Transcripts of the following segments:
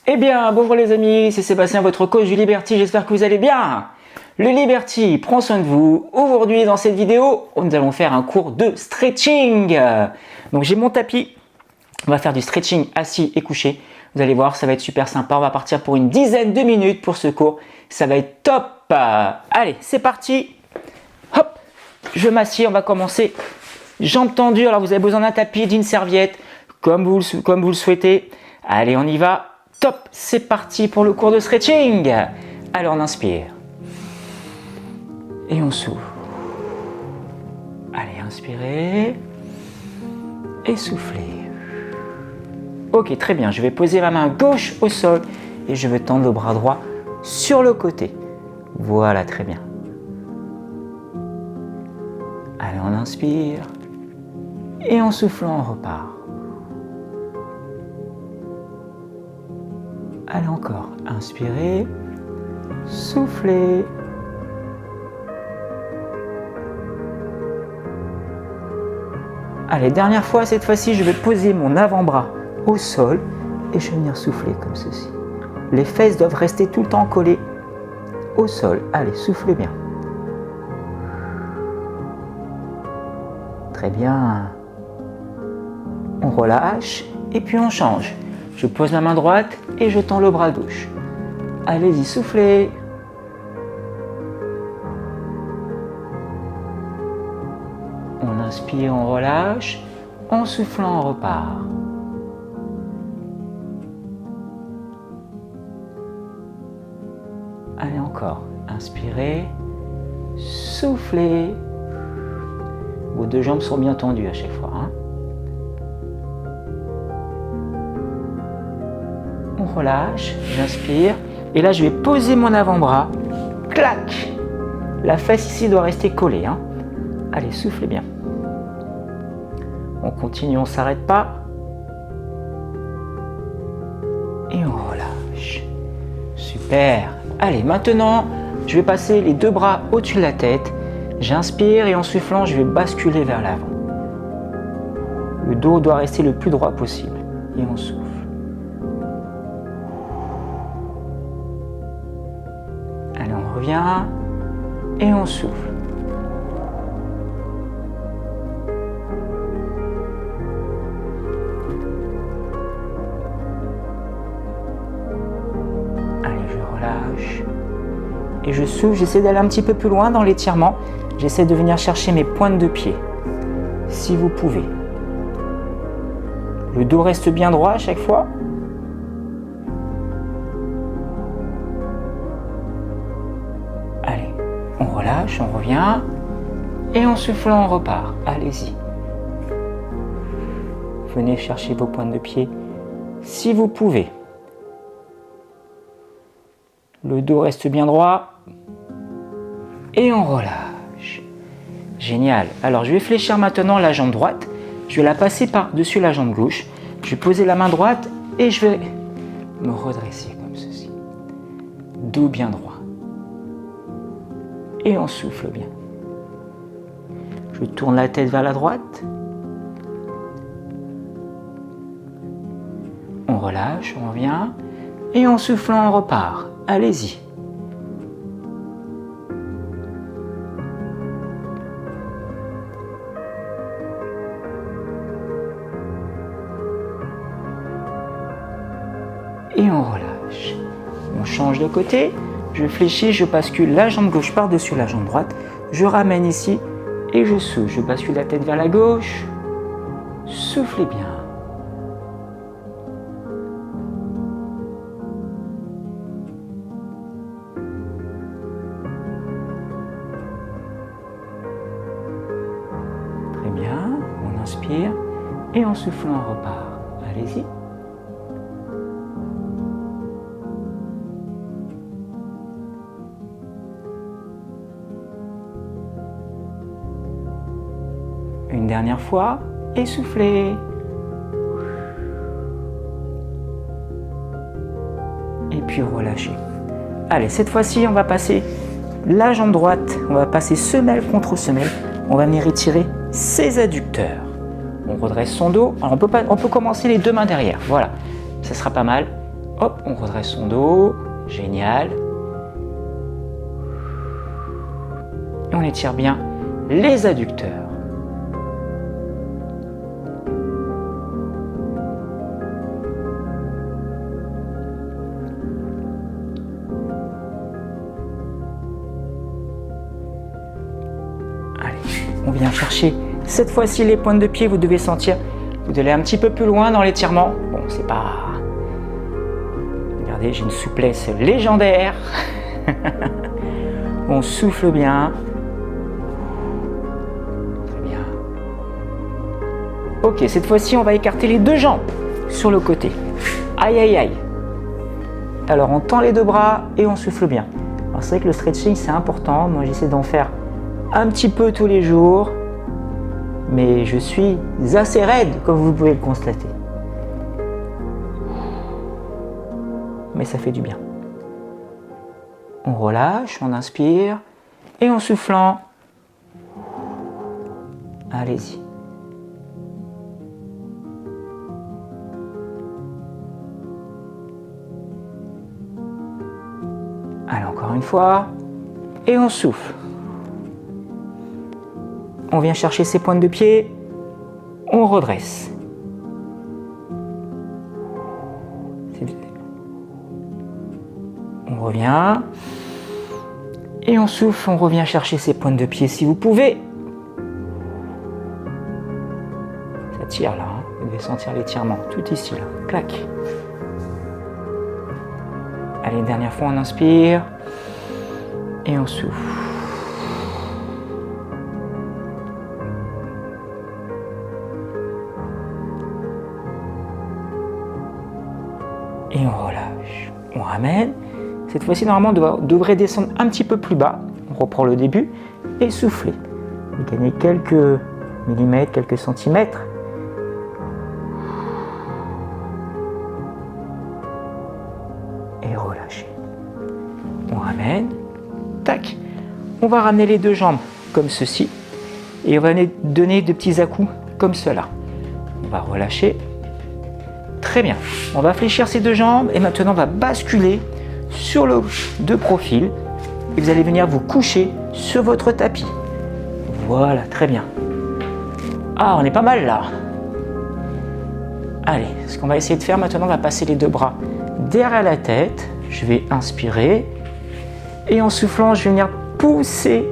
Eh bien, bonjour les amis, c'est Sébastien, votre coach du Liberty, j'espère que vous allez bien. Le Liberty prend soin de vous. Aujourd'hui, dans cette vidéo, nous allons faire un cours de stretching. Donc j'ai mon tapis, on va faire du stretching assis et couché. Vous allez voir, ça va être super sympa, on va partir pour une dizaine de minutes pour ce cours. Ça va être top. Allez, c'est parti. Hop, je m'assieds, on va commencer. Jambes tendues, alors vous avez besoin d'un tapis, d'une serviette, comme vous le souhaitez. Allez, on y va. Top, c'est parti pour le cours de stretching. Alors on inspire. Et on souffle. Allez, inspirez. Et soufflez. Ok, très bien. Je vais poser ma main gauche au sol et je vais tendre le bras droit sur le côté. Voilà, très bien. Allez, on inspire. Et en soufflant, on repart. Allez, encore. Inspirez. Soufflez. Allez, dernière fois, cette fois-ci, je vais poser mon avant-bras au sol et je vais venir souffler comme ceci. Les fesses doivent rester tout le temps collées au sol. Allez, soufflez bien. Très bien. On relâche et puis on change. Je pose ma main droite et je tends le bras gauche. Allez-y, soufflez. On inspire, on relâche. En soufflant, on repart. Allez, encore. Inspirez. Soufflez. Vos deux jambes sont bien tendues à chaque fois. On relâche, j'inspire. Et là, je vais poser mon avant-bras. Clac! La fesse ici doit rester collée. Allez, soufflez bien. On continue, on ne s'arrête pas. Et on relâche. Super. Allez, maintenant, je vais passer les deux bras au-dessus de la tête. J'inspire et en soufflant, je vais basculer vers l'avant. Le dos doit rester le plus droit possible. Et on souffle. Allez, on revient et on souffle. Allez, je relâche et je souffle. J'essaie d'aller un petit peu plus loin dans l'étirement. J'essaie de venir chercher mes pointes de pied, si vous pouvez. Le dos reste bien droit à chaque fois. Allez, on relâche, on revient. Et en soufflant, on repart. Allez-y. Venez chercher vos pointes de pied, si vous pouvez. Le dos reste bien droit. Et on relâche. Génial. Alors, je vais fléchir maintenant la jambe droite. Je vais la passer par-dessus la jambe gauche. Je vais poser la main droite et je vais me redresser comme ceci. Dos bien droit. Et on souffle bien. Je tourne la tête vers la droite. On relâche, on revient. Et en soufflant, on repart. Allez-y. Et on relâche. On change de côté. Je fléchis, je bascule la jambe gauche par-dessus la jambe droite. Je ramène ici et je souffle. Je bascule la tête vers la gauche. Soufflez bien. Très bien. On inspire et en soufflant, on repart. Allez-y. Une dernière fois, et soufflez. Et puis relâchez. Allez, cette fois-ci, on va passer la jambe droite, on va passer semelle contre semelle. On va venir étirer ses adducteurs. On redresse son dos. Alors on peut commencer les deux mains derrière. Voilà, ça sera pas mal. Hop, on redresse son dos. Génial. Et on étire bien les adducteurs. Allez, on vient chercher cette fois-ci les pointes de pied. Vous devez sentir, vous devez aller un petit peu plus loin dans l'étirement. Bon, c'est pas... Regardez, j'ai une souplesse légendaire. On souffle bien. Très bien. Ok, cette fois-ci, on va écarter les deux jambes sur le côté. Aïe, aïe, aïe. Alors, on tend les deux bras et on souffle bien. Alors, c'est vrai que le stretching, c'est important. Moi, j'essaie d'en faire un petit peu tous les jours. Mais je suis assez raide, comme vous pouvez le constater. Mais ça fait du bien. On relâche, on inspire, et en soufflant, allez-y. Allez, encore une fois, et on souffle. On vient chercher ses pointes de pied, on redresse. On revient et on souffle, on revient chercher ses pointes de pied si vous pouvez. Ça tire là, hein. Vous devez sentir l'étirement, tout ici là, clac. Allez, une dernière fois on inspire et on souffle. Et on relâche, on ramène. Cette fois-ci, normalement, on devrait descendre un petit peu plus bas. On reprend le début et souffler. Vous gagnez quelques millimètres, quelques centimètres. Et relâchez. On ramène. Tac. On va ramener les deux jambes comme ceci. Et on va donner de petits à-coups comme cela. On va relâcher. Très bien. On va fléchir ces deux jambes et maintenant on va basculer sur le de profil et vous allez venir vous coucher sur votre tapis. Voilà, très bien. Ah, on est pas mal là. Allez, ce qu'on va essayer de faire maintenant, on va passer les deux bras derrière la tête. Je vais inspirer et en soufflant, je vais venir pousser.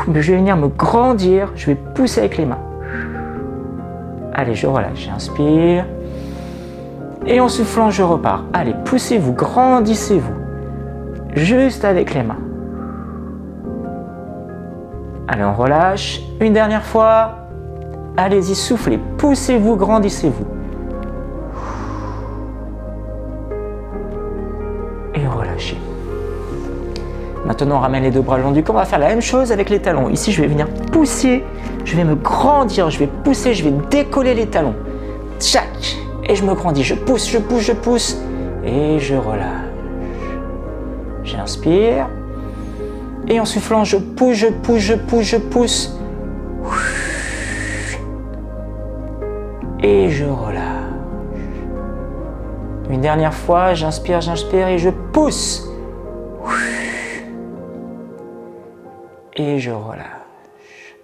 Je vais venir me grandir. Je vais pousser avec les mains. Allez, je relâche. J'inspire. Et en soufflant, je repars. Allez, poussez-vous, grandissez-vous. Juste avec les mains. Allez, on relâche. Une dernière fois. Allez-y, soufflez. Poussez-vous, grandissez-vous. Et relâchez. Maintenant, on ramène les deux bras le long du corps. On va faire la même chose avec les talons. Ici, je vais venir pousser. Je vais me grandir. Je vais pousser. Je vais décoller les talons. Tchac. Et je me grandis, je pousse, je pousse, je pousse. Et je relâche. J'inspire. Et en soufflant, je pousse, je pousse, je pousse, je pousse. Et je relâche. Une dernière fois, j'inspire, j'inspire et je pousse. Et je relâche.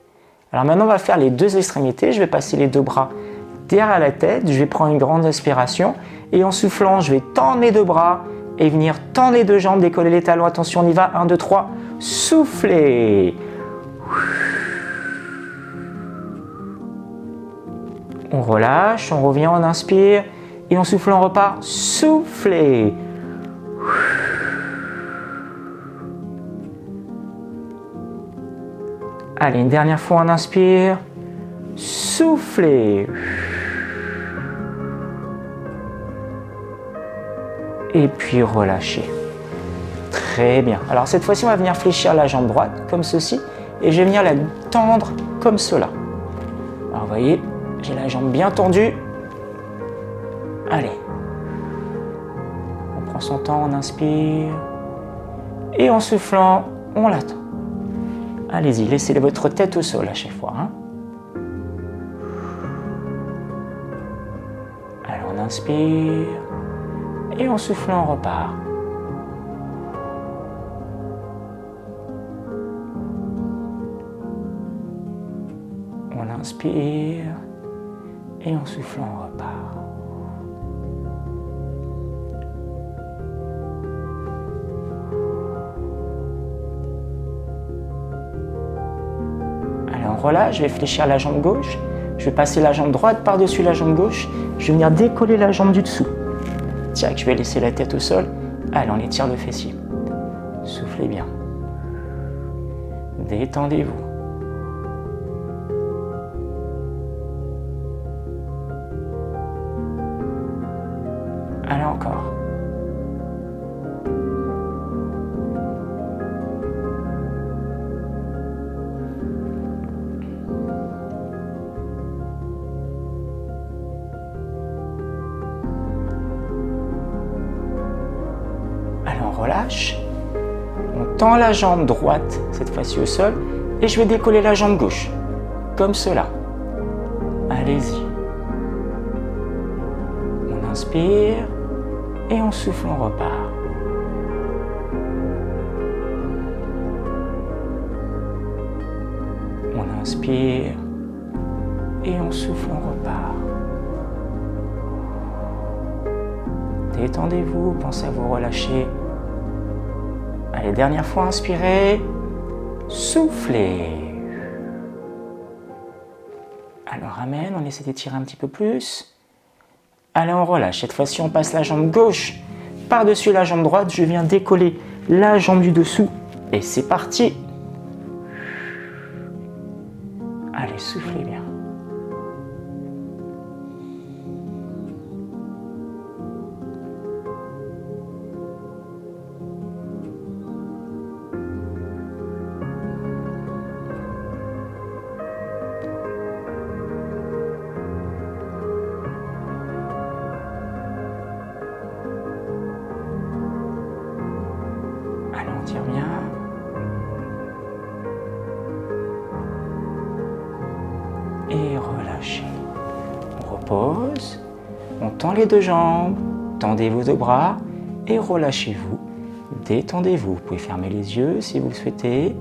Alors maintenant, on va faire les deux extrémités. Je vais passer les deux bras derrière la tête, je vais prendre une grande inspiration et en soufflant, je vais tendre mes deux bras et venir tendre les deux jambes, décoller les talons. Attention, on y va. 1, 2, 3. Soufflez. On relâche, on revient, on inspire et en soufflant, on repart. Soufflez. Allez, une dernière fois, on inspire. Soufflez. Et puis relâchez. Très bien. Alors cette fois-ci, on va venir fléchir la jambe droite comme ceci et je vais venir la tendre comme cela. Alors vous voyez, j'ai la jambe bien tendue. Allez. On prend son temps, on inspire. Et en soufflant, on l'attend. Allez-y, laissez votre tête au sol à chaque fois. Hein. Allez, on inspire. Et en soufflant, on repart. On inspire. Et en soufflant, on repart. Allez, on relâche. Je vais fléchir la jambe gauche. Je vais passer la jambe droite par-dessus la jambe gauche. Je vais venir décoller la jambe du dessous. Tiens, je vais laisser la tête au sol. Allez, on étire le fessier. Soufflez bien. Détendez-vous. Allez, encore. Allez, on relâche. On tend la jambe droite, cette fois-ci au sol, et je vais décoller la jambe gauche, comme cela. Allez-y. On inspire, et on souffle, on repart. On inspire, et on souffle, on repart. Détendez-vous, pensez à vous relâcher. Allez, dernière fois, inspirez, soufflez. Alors, ramène, on essaie d'étirer un petit peu plus. Allez, on relâche. Cette fois-ci, on passe la jambe gauche par-dessus la jambe droite. Je viens décoller la jambe du dessous. Et c'est parti. Allez, soufflez bien. Allez, on tire bien. Et relâchez. On repose. On tend les deux jambes. Tendez vos deux bras. Et relâchez-vous. Détendez-vous. Vous pouvez fermer les yeux si vous le souhaitez.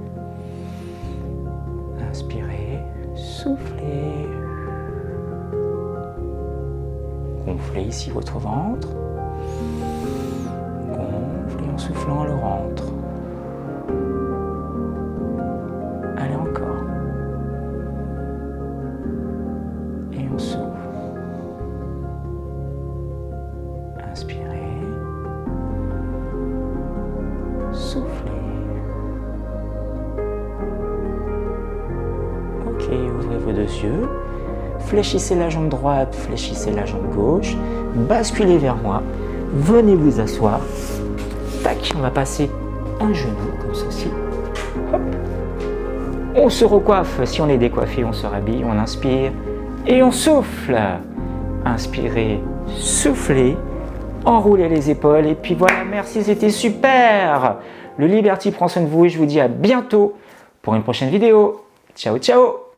Inspirez. Soufflez. Gonflez ici votre ventre. Gonflez en soufflant le ventre. Allez, encore. Et on souffle. Inspirez. Soufflez. Ok, ouvrez vos deux yeux. Fléchissez la jambe droite, fléchissez la jambe gauche. Basculez vers moi. Venez vous asseoir. Tac, on va passer un genou comme ceci. Hop. On se recoiffe. Si on est décoiffé, on se rhabille. On inspire et on souffle. Inspirez, soufflez. Enroulez les épaules. Et puis voilà, merci, c'était super. Le Liberty prend soin de vous et je vous dis à bientôt pour une prochaine vidéo. Ciao, ciao.